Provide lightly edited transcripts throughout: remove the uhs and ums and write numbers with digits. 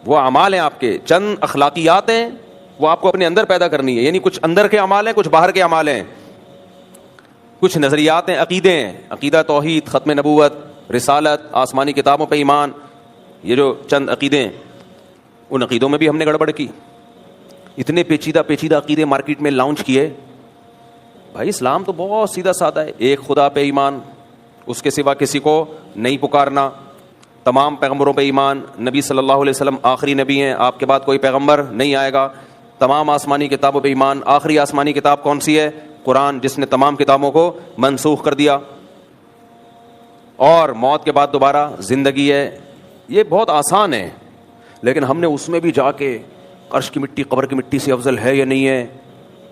وہ اعمال ہیں آپ کے, چند اخلاقیات ہیں, وہ آپ کو اپنے اندر پیدا کرنی ہے. یعنی کچھ اندر کے اعمال ہیں, کچھ باہر کے اعمال ہیں, کچھ نظریات ہیں, عقیدے ہیں, عقیدہ توحید, ختم نبوت, رسالت, آسمانی کتابوں پہ ایمان. یہ جو چند عقیدے ہیں, ان عقیدوں میں بھی ہم نے گڑبڑ کی. اتنے پیچیدہ عقیدے مارکیٹ میں لانچ کیے. بھائی اسلام تو بہت سیدھا سادہ ہے, ایک خدا پہ ایمان, اس کے سوا کسی کو نہیں پکارنا, تمام پیغمبروں پہ ایمان, نبی صلی اللہ علیہ وسلم آخری نبی ہیں, آپ کے بعد کوئی پیغمبر نہیں آئے گا, تمام آسمانی کتابوں پہ ایمان. آخری آسمانی کتاب کون سی ہے؟ قرآن, جس نے تمام کتابوں کو منسوخ کر دیا. اور موت کے بعد دوبارہ زندگی ہے. یہ بہت آسان ہے, لیکن ہم نے اس میں بھی جا کے عرش کی مٹی قبر کی مٹی سے افضل ہے یا نہیں ہے,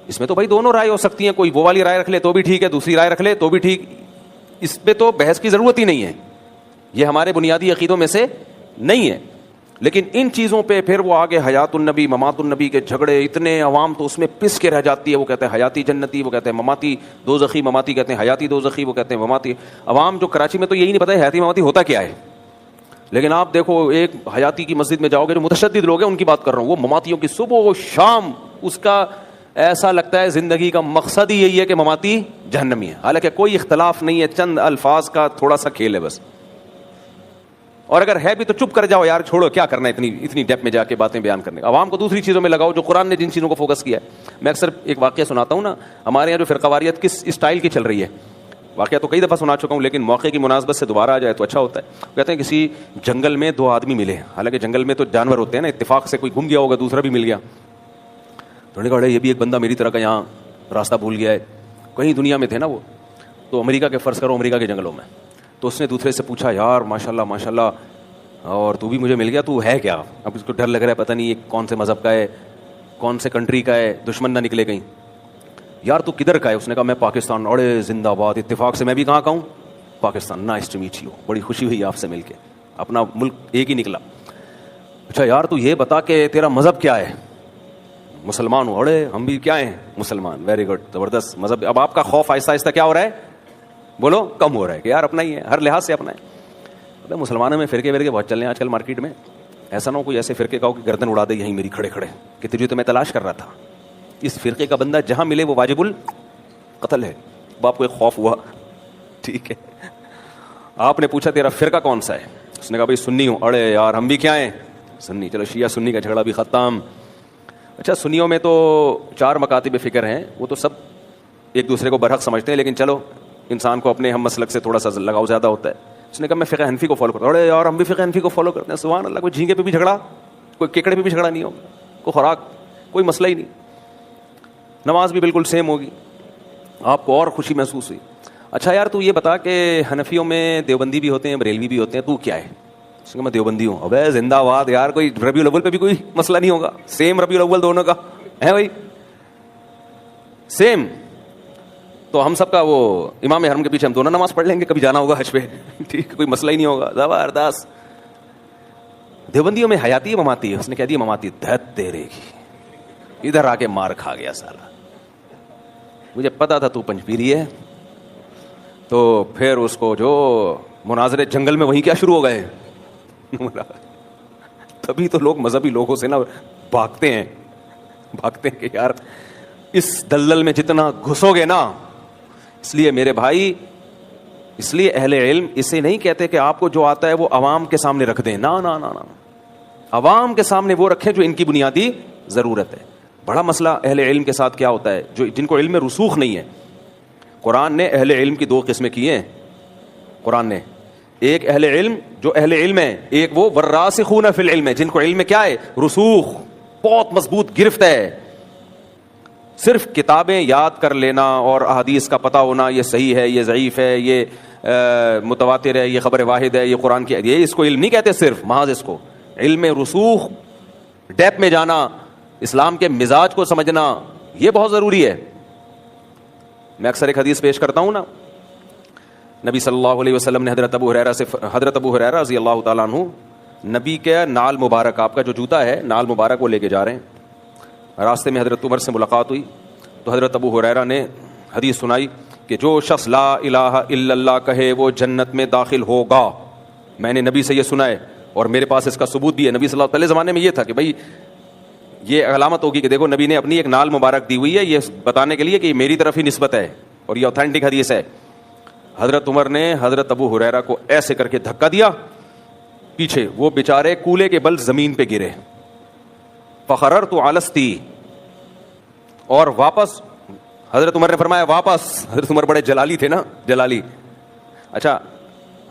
اس میں تو بھائی دونوں رائے ہو سکتی ہیں, کوئی وہ والی رائے رکھ لے تو بھی ٹھیک ہے, دوسری رائے رکھ لے تو بھی ٹھیک, اس پہ تو بحث کی ضرورت ہی نہیں ہے. یہ ہمارے بنیادی عقیدوں میں سے نہیں ہے. لیکن ان چیزوں پہ پھر وہ آگے حیات النبی ممات النبی کے جھگڑے, اتنے عوام تو اس میں پس کے رہ جاتی ہے. وہ کہتے ہیں حیاتی جنتی, وہ کہتے ہیں مماتی دوزخی, مماتی کہتے ہیں حیاتی دوزخی, وہ کہتے ہیں مماتی. عوام جو کراچی میں تو یہی نہیں پتا ہے حیاتی مماتی ہوتا کیا ہے. لیکن آپ دیکھو ایک حیاتی کی مسجد میں جاؤ گے, جو متشدد لوگ ہیں ان کی بات کر رہا ہوں, وہ مماتیوں کی صبح و شام, اس کا ایسا لگتا ہے زندگی کا مقصد ہی یہی ہے کہ مماتی جہنمی ہے. حالانکہ کوئی اختلاف نہیں ہے, چند الفاظ کا تھوڑا سا کھیل ہے بس. اور اگر ہے بھی تو چپ کر جاؤ یار, چھوڑو, کیا کرنا ہے اتنی ڈیپ میں جا کے باتیں بیان کرنے. عوام کو دوسری چیزوں میں لگاؤ جو قرآن نے جن چیزوں کو فوکس کیا ہے. میں اکثر ایک واقعہ سناتا ہوں نا, ہمارے یہاں جو فرقواریت کس اسٹائل کی چل رہی ہے, واقعہ تو کئی دفعہ سنا چکا ہوں, لیکن موقع کی مناسبت سے دوبارہ آ جائے تو اچھا ہوتا ہے. کہتے ہیں کسی جنگل میں دو آدمی ملے, حالانکہ جنگل میں تو جانور ہوتے ہیں نا, اتفاق سے کوئی گم گیا ہوگا, دوسرا بھی مل گیا. تو نے کہا یہ بھی ایک بندہ میری طرح کا یہاں راستہ بھول گیا ہے, کہیں دنیا میں تھے نا وہ, تو امریکہ کے فرض کرو امریکہ کے جنگلوں میں. تو اس نے دوسرے سے پوچھا, یار ماشاء اللہ اور تو بھی مجھے مل گیا, تو ہے کیا؟ اب اس کو ڈر لگ رہا ہے, پتہ نہیں یہ کون سے مذہب کا ہے, کون سے کنٹری کا ہے, دشمن نہ نکلے کہیں. یار تو کدھر کا ہے؟ اس نے کہا میں پاکستان. اڑے زندہ باد, اتفاق سے میں بھی کہاں کا ہوں, Pakistan. Nice to meet you, بڑی خوشی ہوئی آپ سے مل کے, اپنا ملک ایک ہی نکلا. اچھا یار تو یہ بتا کہ تیرا مذہب کیا ہے؟ مسلمان ہوں. اڑے ہم بھی کیا ہیں, مسلمان. ویری گڈ, زبردست مذہب. اب آپ کا خوف آہستہ آہستہ کیا ہو رہا ہے, بولو, کم ہو رہا ہے کہ یار اپنا ہی ہے, ہر لحاظ سے اپنا ہے. مسلمانوں میں فرقے ورقے بہت چل رہے ہیں آج کل مارکیٹ میں. ایسا نہ ہو کوئی ایسے فرقے کا ہو کہ گردن اڑا دے یہیں میری کھڑے کھڑے, کہ تجھے تو میں تلاش کر رہا تھا. اس فرقے کا بندہ جہاں ملے وہ واجب القتل ہے. باپ کو ایک خوف ہوا, ٹھیک ہے, آپ نے پوچھا تیرا فرقہ کون سا ہے؟ اس نے کہا بھائی سنی ہوں. اڑے یار ہم بھی کیا ہیں, سنی. چلو شیعہ سنی کا جھگڑا بھی ختم. اچھا سنیوں میں تو 4 مکاتب فکر ہیں, وہ تو سب ایک دوسرے کو برحق سمجھتے ہیں, لیکن چلو انسان کو اپنے ہم مسلک سے تھوڑا سا لگاؤ زیادہ ہوتا ہے. اس نے کہا میں فقہ حنفی کو فالو کرتا ہوں. اڑے یار ہم بھی فقہ حنفی کو فالو کرتے ہیں. سبحان اللہ, کوئی جھینگے پہ بھی جھگڑا, کوئی کیکڑے پہ بھی جھگڑا نہیں ہوگا, کوئی خوراک, کوئی مسئلہ ہی نہیں. نماز بھی بالکل سیم ہوگی. آپ کو اور خوشی محسوس ہوئی. اچھا یار تو یہ بتا کہ حنفیوں میں دیوبندی بھی ہوتے ہیں, بریلوی بھی ہوتے ہیں, تو کیا ہے؟ اس نے کہا میں دیوبندی ہوں. ابے زندہ آباد یار, کوئی ربیع الاول پہ بھی کوئی مسئلہ نہیں ہوگا, سیم ربیع الاول دونوں کا ہے بھائی, سیم. تو ہم سب کا وہ امام حرم کے پیچھے ہم دونوں نماز پڑھ لیں گے, کبھی جانا ہوگا حج پہ, ٹھیک, کوئی مسئلہ ہی نہیں ہوگا. زبردست. دیوبندیوں میں حیاتی مماتی ہے. اس نے کہہ دیا مماتی, دھت تیرے کی, ادھر آ کے مار کھا گیا سارا. مجھے پتا تھا تو پنجپیری ہے. تو پھر اس کو جو مناظرے جنگل میں وہیں کیا شروع ہو گئے. تبھی تو لوگ مذہبی لوگوں سے نا بھاگتے ہیں کہ یار اس دلدل میں جتنا گھسو گے نا. اس لیے میرے بھائی, اس لیے اہل علم اسے نہیں کہتے کہ آپ کو جو آتا ہے وہ عوام کے سامنے رکھ دیں. نا نا نا نا, عوام کے سامنے وہ رکھیں جو ان کی بنیادی ضرورت ہے. بڑا مسئلہ اہل علم کے ساتھ کیا ہوتا ہے, جو جن کو علم میں رسوخ نہیں ہے. قرآن نے اہل علم کی 2 قسمیں کی ہیں. قرآن نے ایک اہل علم جو اہل علم ہے, ایک وہ والراسخون فی العلم ہے, جن کو علم میں کیا ہے, رسوخ, بہت مضبوط گرفت ہے. صرف کتابیں یاد کر لینا اور احادیث کا پتہ ہونا, یہ صحیح ہے, یہ ضعیف ہے, یہ متواتر ہے, یہ خبر واحد ہے, یہ قرآن کی, یہ اس کو علم نہیں کہتے. صرف محض اس کو علم رسوخ, ڈیپ میں جانا, اسلام کے مزاج کو سمجھنا, یہ بہت ضروری ہے. میں اکثر ایک حدیث پیش کرتا ہوں نا, نبی صلی اللہ علیہ وسلم نے حضرت ابو ہریرہ رضی اللہ تعالیٰ عنہ, نبی کے نال مبارک, آپ کا جو جوتا ہے نال مبارک, وہ لے کے جا رہے ہیں. راستے میں حضرت عمر سے ملاقات ہوئی تو حضرت ابو ہریرہ نے حدیث سنائی کہ جو شخص لا الہ الا اللہ کہے وہ جنت میں داخل ہوگا. میں نے نبی سے یہ سنا ہے. اور میرے پاس اس کا ثبوت بھی ہے. نبی صلی اللہ علیہ وسلم پہلے زمانے میں یہ تھا کہ بھائی یہ علامت ہوگی کہ دیکھو نبی نے اپنی ایک نال مبارک دی ہوئی ہے یہ بتانے کے لیے کہ یہ میری طرف ہی نسبت ہے اور یہ اوتھینٹک حدیث ہے. حضرت عمر نے حضرت ابو ہریرہ کو ایسے کر کے دھکا دیا پیچھے, وہ بیچارے کولے کے بل زمین پہ گرے. فخررت علستی, اور واپس حضرت عمر نے فرمایا واپس. حضرت عمر بڑے جلالی تھے نا, جلالی. اچھا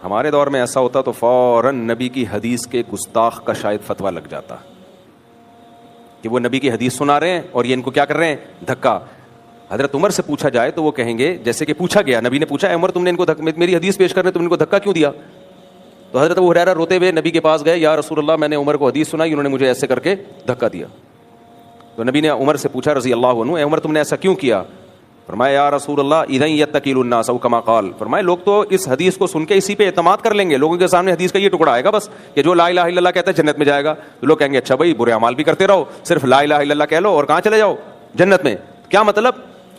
ہمارے دور میں ایسا ہوتا تو فوراً نبی کی حدیث کے گستاخ کا شاید فتویٰ لگ جاتا کہ وہ نبی کی حدیث سنا رہے ہیں اور یہ ان کو کیا کر رہے ہیں, دھکا. حضرت عمر سے پوچھا جائے تو وہ کہیں گے, جیسے کہ پوچھا گیا, نبی نے پوچھا اے عمر تم نے ان کو میری حدیث پیش کرنے تم نے ان کو دھکا کیوں دیا؟ تو حضرت ابو ہریرہ روتے ہوئے نبی کے پاس گئے, یا رسول اللہ میں نے عمر کو حدیث سنائی, انہوں نے مجھے ایسے کر کے دھکا دیا. تو نبی نے عمر سے پوچھا رضی اللہ عنہ, اے عمر تم نے ایسا کیوں کیا؟ فرمایا یا رسول اللہ اذن یتکل الناس او کما قال, فرمایا لوگ تو اس حدیث کو سن کے اسی پہ اعتماد کر لیں گے, لوگوں کے سامنے حدیث کا یہ ٹکڑا آئے گا بس کہ جو لا الہ الا اللہ کہتا ہے جنت میں جائے گا. تو لوگ کہیں گے اچھا بھائی برے اعمال بھی کرتے رہو, صرف لا الہ الا اللہ کہہ لو اور کہاں چلے جاؤ, جنت میں. کیا مطلب؟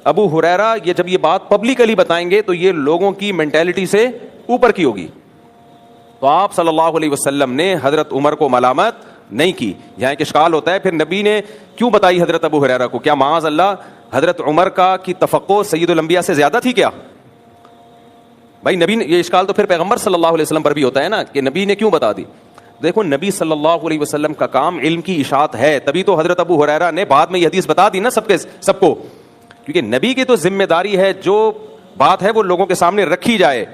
ابو ہریرہ یہ جب یہ بات پبلکلی بتائیں گے تو یہ لوگوں کی مینٹیلٹی سے اوپر کی ہوگی. تو آپ صلی اللہ علیہ وسلم نے حضرت عمر کو ملامت نہیں کی. یہاں ایک اشکال ہوتا ہے, پھر نبی نے کیوں بتائی حضرت ابو ہریرہ کو؟ کیا معاذ اللہ حضرت عمر کا کی توقع سید الانبیاء سے زیادہ تھی کیا؟ بھائی نبی نے, یہ اشکال تو پھر پیغمبر صلی اللہ علیہ وسلم پر بھی ہوتا ہے نا کہ نبی نے کیوں بتا دی. دیکھو نبی صلی اللہ علیہ وسلم کا کام علم کی اشاعت ہے, تبھی تو حضرت ابو ہریرہ نے بعد میں یہ حدیث بتا دی نا سب کو, کیونکہ نبی کی تو ذمہ داری ہے جو بات ہے وہ لوگوں کے سامنے رکھی جائے.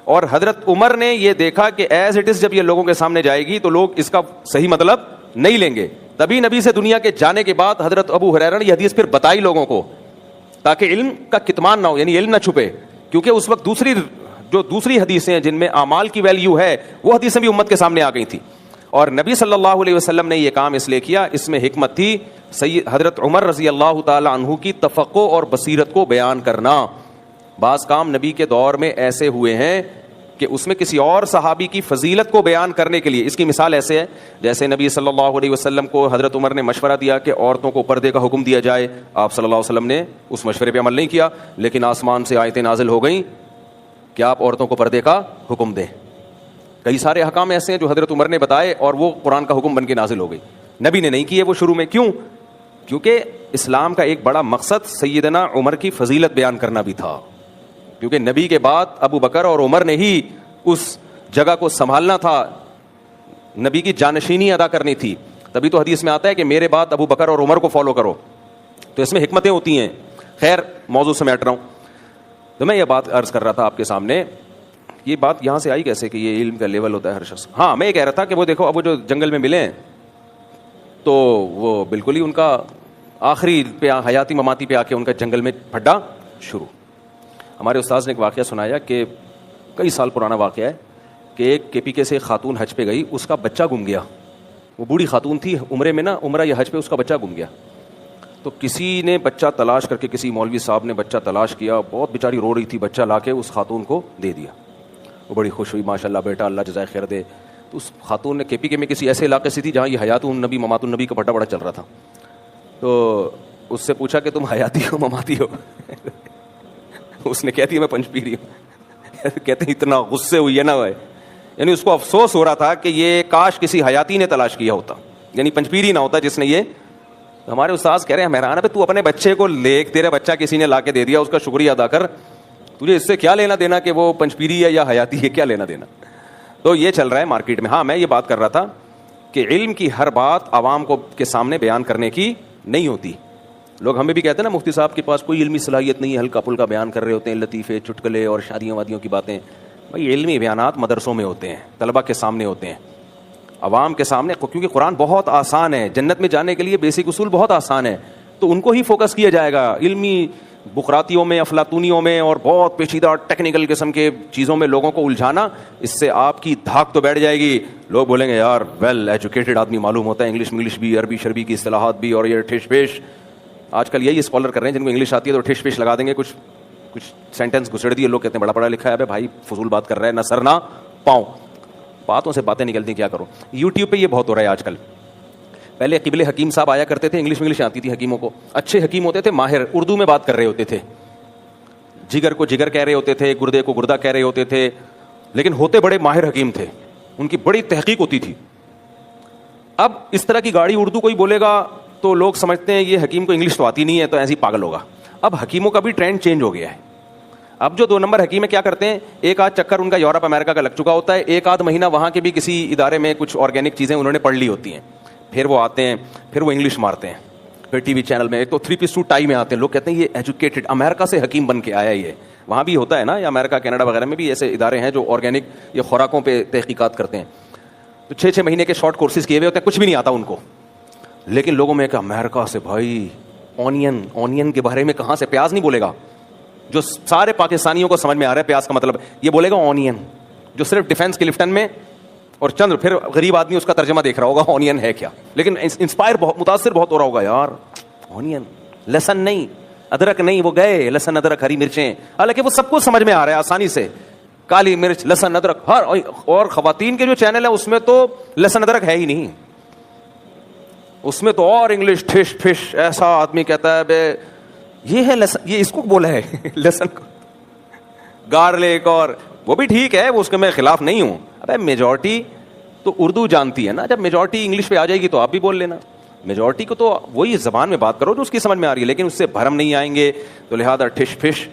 اور حضرت عمر نے یہ دیکھا کہ ایز اٹ از جب یہ لوگوں کے سامنے جائے گی تو لوگ اس کا صحیح مطلب نہیں لیں گے, تبھی نبی سے دنیا کے جانے کے بعد حضرت ابو ہریرہ نے یہ حدیث پھر بتائی لوگوں کو, تاکہ علم کا کتمان نہ ہو, یعنی علم نہ چھپے. کیونکہ اس وقت دوسری حدیثیں ہیں جن میں اعمال کی ویلیو ہے, وہ حدیثیں بھی امت کے سامنے آ گئی تھی. اور نبی صلی اللہ علیہ وسلم نے یہ کام اس لیے کیا, اس میں حکمت تھی حضرت عمر رضی اللہ تعالی عنہ کی تفقع اور بصیرت کو بیان کرنا. بعض کام نبی کے دور میں ایسے ہوئے ہیں کہ اس میں کسی اور صحابی کی فضیلت کو بیان کرنے کے لیے, اس کی مثال ایسے ہے جیسے نبی صلی اللہ علیہ وسلم کو حضرت عمر نے مشورہ دیا کہ عورتوں کو پردے کا حکم دیا جائے. آپ صلی اللہ علیہ وسلم نے اس مشورے پہ عمل نہیں کیا, لیکن آسمان سے آیتیں نازل ہو گئیں کہ آپ عورتوں کو پردے کا حکم دیں. کئی سارے احکام ایسے ہیں جو حضرت عمر نے بتائے اور وہ قرآن کا حکم بن کے نازل ہو گئی. نبی نے نہیں کیے وہ شروع میں. کیوں؟ کیونکہ اسلام کا ایک بڑا مقصد سیدنا عمر کی فضیلت بیان کرنا بھی تھا, کیونکہ نبی کے بعد ابو بکر اور عمر نے ہی اس جگہ کو سنبھالنا تھا, نبی کی جانشینی ادا کرنی تھی. تبھی تو حدیث میں آتا ہے کہ میرے بعد ابو بکر اور عمر کو فالو کرو. تو اس میں حکمتیں ہوتی ہیں. خیر موضوع سے میں ہٹ رہا ہوں. تو میں یہ بات عرض کر رہا تھا آپ کے سامنے, یہ بات یہاں سے آئی کیسے کہ یہ علم کا لیول ہوتا ہے ہر شخص. ہاں میں یہ کہہ رہا تھا کہ وہ دیکھو اب وہ جو جنگل میں ملے ہیں تو وہ بالکل ہی ان کا آخری پہ حیاتی مماتی پہ آ کے ان کا جنگل میں پھڈا شروع. ہمارے استاذ نے ایک واقعہ سنایا کہ کئی سال پرانا واقعہ ہے کہ ایک کے پی کے سے ایک خاتون حج پہ گئی, اس کا بچہ گم گیا. وہ بوڑھی خاتون تھی, عمرے میں نا, عمرہ یا حج پہ, اس کا بچہ گم گیا. تو کسی نے بچہ تلاش کر کے, کسی مولوی صاحب نے بچہ تلاش کیا, بہت بیچاری رو رہی تھی, بچہ لا کے اس خاتون کو دے دیا. وہ بڑی خوش ہوئی, ماشاء اللہ بیٹا اللہ جزائے خیر دے. تو اس خاتون نے کے پی کے میں کسی ایسے علاقے سے تھی جہاں یہ حیات النبی ممات النبی کا بڑا چل رہا تھا. تو اس سے پوچھا کہ تم حیاتی ہو مماتی ہو؟ اس نے کہتی ہے میں پنچ پی رہی ہوں. کہتے ہیں اتنا غصے ہوئی ہے نا, یعنی اس کو افسوس ہو رہا تھا کہ یہ کاش کسی حیاتی نے تلاش کیا ہوتا, یعنی پنچپیری نہ ہوتا جس نے یہ. ہمارے استاذ کہہ رہے ہیں حیران ہے, تو اپنے بچے کو لے, تیرا بچہ کسی نے لا کے دے دیا, اس کا شکریہ ادا کر, تجھے اس سے کیا لینا دینا کہ وہ پنچپیری ہے یا حیاتی ہے, کیا لینا دینا. تو یہ چل رہا ہے مارکیٹ میں. ہاں میں یہ بات کر رہا تھا کہ علم کی ہر بات عوام کو کے سامنے بیان کرنے کی نہیں ہوتی. لوگ ہمیں بھی کہتے ہیں نا مفتی صاحب کے پاس کوئی علمی صلاحیت نہیں ہے, ہلکا پھلکا بیان کر رہے ہوتے ہیں, لطیفے چٹکلے اور شادیوں وادیوں کی باتیں. بھائی علمی بیانات مدرسوں میں ہوتے ہیں, طلبہ کے سامنے ہوتے ہیں, عوام کے سامنے, کیونکہ قرآن بہت آسان ہے, جنت میں جانے کے لیے بیسک اصول بہت آسان ہے, تو ان کو ہی فوکس کیا جائے گا. علمی بقراتیوں میں, افلاطونیوں میں اور بہت پیچیدہ ٹیکنیکل قسم کے چیزوں میں لوگوں کو الجھانا, اس سے آپ کی دھاک تو بیٹھ جائے گی. لوگ بولیں گے یار ویل ایجوکیٹڈ آدمی معلوم ہوتا ہے, انگلش بھی, عربی شربی کی اصطلاحات بھی, اور یہ ٹھش پیش. آج کل یہی اسکالر کر رہے ہیں جن کو انگلش آتی ہے تو ٹھش پیش لگا دیں گے, کچھ سینٹینس گھسڑ دیے, لوگ کہتے ہیں بڑا پڑھا لکھا ہے. بھائی فضول بات کر رہا ہے, نہ سر نہ پاؤں, باتوں سے باتیں نکلتی, کیا کرو. یوٹیوب پہ یہ بہت ہو رہا ہے آج کل. پہلے قبل حکیم صاحب آیا کرتے تھے, انگلش آتی تھی حکیموں کو, اچھے حکیم ہوتے تھے, ماہر, اردو میں بات کر رہے ہوتے تھے, جگر کو جگر کہہ رہے ہوتے تھے, گردے کو گردہ کہہ رہے ہوتے تھے, لیکن ہوتے بڑے ماہر حکیم تھے, ان کی بڑی تحقیق ہوتی تھی. اب اس طرح کی گاڑی اردو کوئی بولے گا تو لوگ سمجھتے ہیں یہ حکیم کو انگلش تو آتی نہیں ہے تو ایسے ہی پاگل ہوگا. اب حکیموں کا بھی ٹرینڈ چینج ہو گیا ہے. اب جو 2 نمبر حکیم ہے کیا کرتے ہیں, ایک آدھ چکر ان کا یورپ امریکہ کا لگ چکا ہوتا ہے, ایک آدھ مہینہ وہاں کے بھی کسی ادارے میں کچھ آرگینک چیزیں انہوں نے پڑھ لی ہوتی ہیں, پھر وہ آتے ہیں, پھر وہ انگلش مارتے ہیں, پھر ٹی وی چینل میں ایک تو 3 پیس سوٹ ٹائی میں آتے ہیں. لوگ کہتے ہیں یہ ایجوکیٹڈ امریکہ سے حکیم بن کے آیا. یہ وہاں بھی ہوتا ہے نا, یا امریکہ کینیڈا وغیرہ میں بھی ایسے ادارے ہیں جو آرگینک یہ خوراکوں پہ تحقیقات کرتے ہیں. تو 6 مہینے کے شارٹ کورسز کیے ہوئے ہوتے ہیں, کچھ بھی نہیں آتا ان کو. لیکن لوگوں میں کہ امریکہ سے بھائی آنین کے بارے میں کہاں سے, پیاز نہیں بولے گا جو سارے پاکستانیوں کو سمجھ میں آ رہا ہے پیاز کا مطلب, یہ بولے گا آنین جو صرف ڈیفینس کے لفٹن میں, اور چند پھر غریب آدمی اس کا ترجمہ دیکھ رہا ہوگا آنین ہے کیا. لیکن انسپائر بہت متاثر بہت ہو رہا ہوگا یار, آنین لہسن نہیں, ادرک نہیں, وہ گئے لہسن ادرک ہری مرچیں, حالانکہ وہ سب کو سمجھ میں آ رہا ہے آسانی سے, کالی مرچ لہسن ادرک ہر. اور خواتین کے جو چینل ہے اس میں تو لہسن ادرک ہے ہی نہیں, اس میں تو اور انگلش ٹھش فش, ایسا آدمی کہتا ہے بے یہ ہے لہسن, یہ اس کو بولا ہے لہسن کو, گارلک, اور وہ بھی ٹھیک ہے, وہ اس کے میں خلاف نہیں ہوں. ابے میجورٹی تو اردو جانتی ہے نا, جب میجورٹی انگلش پہ آ جائے گی تو آپ بھی بول لینا. میجورٹی کو تو وہی زبان میں بات کرو جو اس کی سمجھ میں آ رہی ہے, لیکن اس سے بھرم نہیں آئیں گے تو لہٰذا ٹھش فش.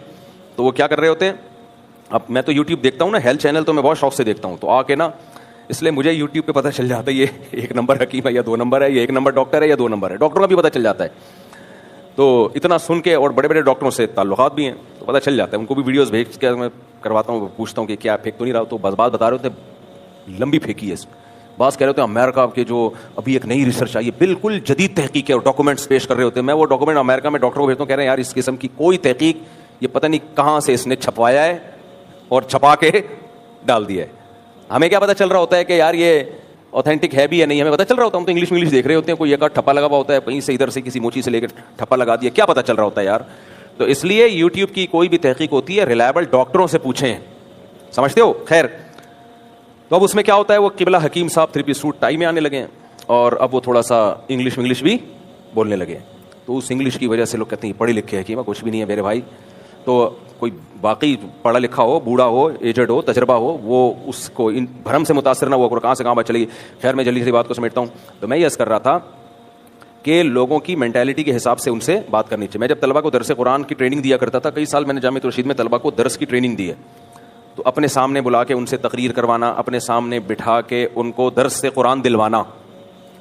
تو وہ کیا کر رہے ہوتے ہیں, اب میں تو یوٹیوب دیکھتا ہوں نا, ہیلتھ چینل تو میں بہت شوق سے دیکھتا ہوں, تو آ کے نا اس لیے مجھے یوٹیوب پہ پتہ چل جاتا ہے یہ 1 نمبر حکیم ہے یا 2 نمبر ہے, یہ 1 نمبر ڈاکٹر ہے یا 2 نمبر ہے. ڈاکٹروں کا بھی پتہ چل جاتا ہے. تو اتنا سن کے, اور بڑے بڑے ڈاکٹروں سے تعلقات بھی ہیں تو پتہ چل جاتا ہے. ان کو بھی ویڈیوز بھیج کے میں کرواتا ہوں, پوچھتا ہوں کہ کیا پھینک تو نہیں رہا, تو بس بات بتا رہے ہوتے ہیں لمبی پھینکی ہے. بعض کہہ رہے ہوتے ہیں امریکہ کے جو ابھی ایک نئی ریسرچ آئی ہے, بالکل جدید تحقیق ہے, اور ڈاکومنٹس پیش کر رہے ہوتے ہیں. میں وہ ڈاکومنٹ امریکہ میں ڈاکٹر کو بھیجتا ہوں, کہہ رہے ہیں یار اس قسم کی کوئی تحقیق, یہ پتہ نہیں کہاں سے اس نے چھپوایا ہے اور چھپا کے ڈال دیا ہے. ہمیں کیا پتہ چل رہا ہوتا ہے کہ یار یہ اوتھینٹک ہے بھی یا نہیں, ہمیں پتہ چل رہا ہوتا ہے, ہم تو انگلش دیکھ رہے ہوتے ہیں, کوئی ایک ٹھپا لگا ہوا ہوتا ہے کہیں سے, ادھر سے کسی موچی سے لے کے ٹھپا لگا دیا, کیا پتہ چل رہا ہوتا ہے یار. تو اس لیے یوٹیوب کی کوئی بھی تحقیق ہوتی ہے ریلائبل ڈاکٹروں سے پوچھیں, سمجھتے ہو. خیر, تو اب اس میں کیا ہوتا ہے, وہ قبلہ حکیم صاحب 3 پیس سوٹ ٹائی میں آنے لگے ہیں, اور اب وہ تھوڑا سا انگلش بھی بولنے لگے. تو اس انگلش کی وجہ سے لوگ کہتے ہیں پڑھے لکھے حکیم کچھ بھی نہیں ہے میرے بھائی. تو کوئی باقی پڑھا لکھا ہو, بوڑھا ہو, ایجڈ ہو, تجربہ ہو, وہ اس کو ان بھرم سے متاثر نہ ہوا کرو, کہاں سے کہاں بات چلی گئی. خیر, میں جلدی سے بات کو سمیٹتا ہوں. تو میں یہ عرض کر رہا تھا کہ لوگوں کی مینٹالٹی کے حساب سے ان سے بات کرنی چاہیے. میں جب طلبہ کو درس قرآن کی ٹریننگ دیا کرتا تھا, کئی سال میں نے جامعہ رشید میں طلبہ کو درس کی ٹریننگ دی ہے, تو اپنے سامنے بلا کے ان سے تقریر کروانا, اپنے سامنے بٹھا کے ان کو درس سے قرآن دلوانا,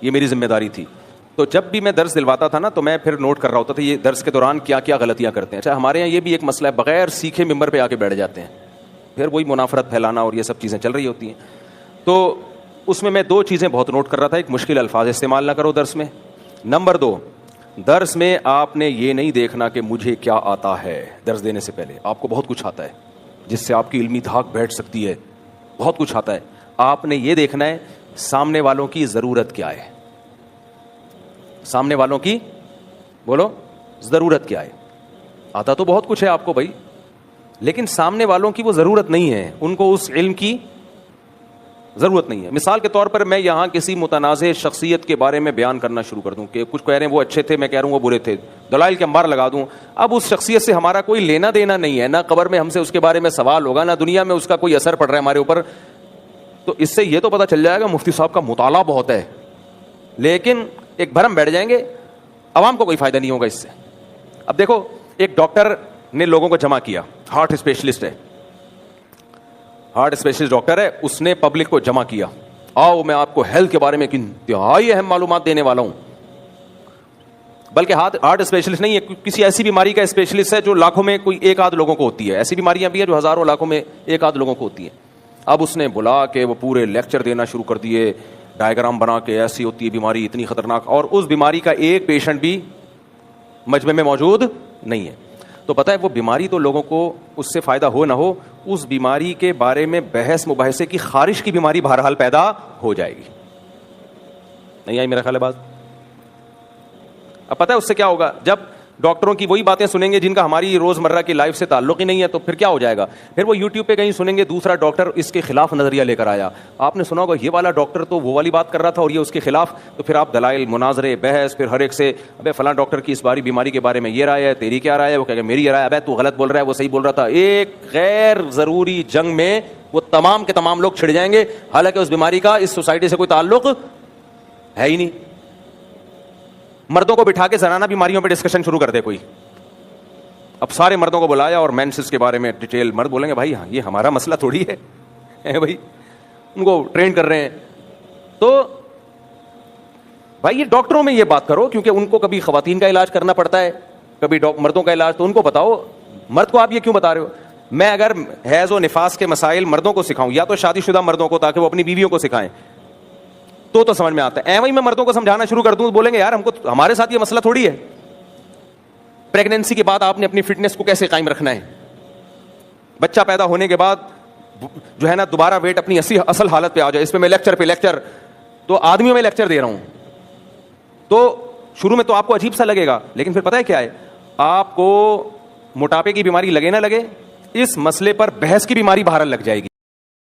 یہ میری ذمہ داری تھی. تو جب بھی میں درس دلواتا تھا نا, تو میں پھر نوٹ کر رہا ہوتا تھا یہ درس کے دوران کیا کیا غلطیاں کرتے ہیں. اچھا, ہمارے یہاں یہ بھی ایک مسئلہ ہے, بغیر سیکھے ممبر پہ آ کے بیٹھ جاتے ہیں, پھر وہی منافرت پھیلانا اور یہ سب چیزیں چل رہی ہوتی ہیں. تو اس میں 2 چیزیں بہت نوٹ کر رہا تھا. ایک, مشکل الفاظ استعمال نہ کرو درس میں. نمبر 2, درس میں آپ نے یہ نہیں دیکھنا کہ مجھے کیا آتا ہے. درس دینے سے پہلے آپ کو بہت کچھ آتا ہے جس سے آپ کی علمی دھاک بیٹھ سکتی ہے, بہت کچھ آتا ہے. آپ نے یہ دیکھنا ہے سامنے والوں کی ضرورت کیا ہے, سامنے والوں کی بولو ضرورت کیا ہے. آتا تو بہت کچھ ہے آپ کو بھائی, لیکن سامنے والوں کی وہ ضرورت نہیں ہے, ان کو اس علم کی ضرورت نہیں ہے. مثال کے طور پر میں یہاں کسی متنازع شخصیت کے بارے میں بیان کرنا شروع کر دوں کہ کچھ کہہ رہے ہیں وہ اچھے تھے, میں کہہ رہا ہوں وہ برے تھے, دلائل کے انبار لگا دوں. اب اس شخصیت سے ہمارا کوئی لینا دینا نہیں ہے, نہ قبر میں ہم سے اس کے بارے میں سوال ہوگا, نہ دنیا میں اس کا کوئی اثر پڑ رہا ہے ہمارے اوپر. تو اس سے یہ تو پتہ چل جائے گا مفتی صاحب کا مطالعہ بہت ہے, لیکن ایک بھرم بیٹھ جائیں گے, عوام کو کوئی فائدہ نہیں ہوگا اس سے. اب دیکھو, ایک ڈاکٹر نے لوگوں کو جمع کیا, ہارٹ اسپیشلسٹ ہے, ہارٹ اسپیشلسٹ ڈاکٹر ہے, اس نے پبلک کو جمع کیا, آؤ میں آپ کو ہیلتھ کے بارے میں انتہائی اہم معلومات دینے والا ہوں. بلکہ ہارٹ اسپیشلسٹ نہیں ہے, کسی ایسی بیماری کا اسپیشلسٹ ہے جو لاکھوں میں کوئی 1 آدھ لوگوں کو ہوتی ہے. ایسی بیماریاں بھی ہیں جو ہزاروں لاکھوں میں 1 آدھ لوگوں کو ہوتی ہیں. اب اس نے بلا کے وہ پورے لیکچر دینا شروع کر دیے, ڈائیگرام بنا کے ایسی ہوتی ہے بیماری, اتنی خطرناک, اور اس بیماری کا ایک پیشنٹ بھی مجمع میں موجود نہیں ہے. تو پتہ ہے وہ بیماری تو لوگوں کو اس سے فائدہ ہو نہ ہو, اس بیماری کے بارے میں بحث مباحثے کی خارش کی بیماری بہرحال پیدا ہو جائے گی. نہیں آئی میرا خیال ہے بات؟ اب پتہ ہے اس سے کیا ہوگا, جب ڈاکٹروں کی وہی باتیں سنیں گے جن کا ہماری روزمرہ کی لائف سے تعلق ہی نہیں ہے, تو پھر کیا ہو جائے گا, پھر وہ یوٹیوب پہ کہیں سنیں گے دوسرا ڈاکٹر اس کے خلاف نظریہ لے کر آیا, آپ نے سنا ہوگا یہ والا ڈاکٹر تو وہ والی بات کر رہا تھا اور یہ اس کے خلاف, تو پھر آپ دلائل, مناظرے, بحث, پھر ہر ایک سے ابے فلاں ڈاکٹر کی اس باری بیماری کے بارے میں یہ رائے ہے, تیری کیا رائے ہے, وہ کہے گا میری رائے, ابے تو غلط بول رہا ہے, وہ صحیح بول رہا تھا. ایک غیر ضروری جنگ میں وہ تمام کے تمام لوگ چھڑ جائیں گے, حالانکہ اس بیماری کا اس سوسائٹی سے کوئی تعلق ہے ہی نہیں. مردوں کو بٹھا کے زنانہ بیماریوں پہ ڈسکشن شروع کر دے کوئی, اب سارے مردوں کو بلایا اور مینسس کے بارے میں ڈیٹیل, مرد بولیں گے بھائی یہ ہمارا مسئلہ تھوڑی ہے بھائی, ان کو ٹرین کر رہے ہیں. تو بھائی یہ ڈاکٹروں میں یہ بات کرو, کیونکہ ان کو کبھی خواتین کا علاج کرنا پڑتا ہے, کبھی مردوں کا علاج, تو ان کو بتاؤ. مرد کو آپ یہ کیوں بتا رہے ہو؟ میں اگر حیض و نفاس کے مسائل مردوں کو سکھاؤں, یا تو شادی شدہ مردوں کو تاکہ وہ اپنی بیویوں کو سکھائیں, تو سمجھ میں آتا ہے. ایویں میں مردوں کو سمجھانا شروع کر دوں تو بولیں گے یار ہمارے ساتھ یہ مسئلہ تھوڑی ہے. پریگنینسی کے بعد آپ نے اپنی فٹنس کو کیسے قائم رکھنا ہے, بچہ پیدا ہونے کے بعد جو ہے نا دوبارہ ویٹ اپنی اصل حالت پہ آ جائے, اس پہ میں لیکچر پہ لیکچر, تو آدمیوں میں لیکچر دے رہا ہوں. تو شروع میں تو آپ کو عجیب سا لگے گا, لیکن پھر پتہ ہے کیا ہے, آپ کو موٹاپے کی بیماری لگے نہ لگے, اس مسئلے پر بحث کی بیماری بہرحال لگ جائے گی.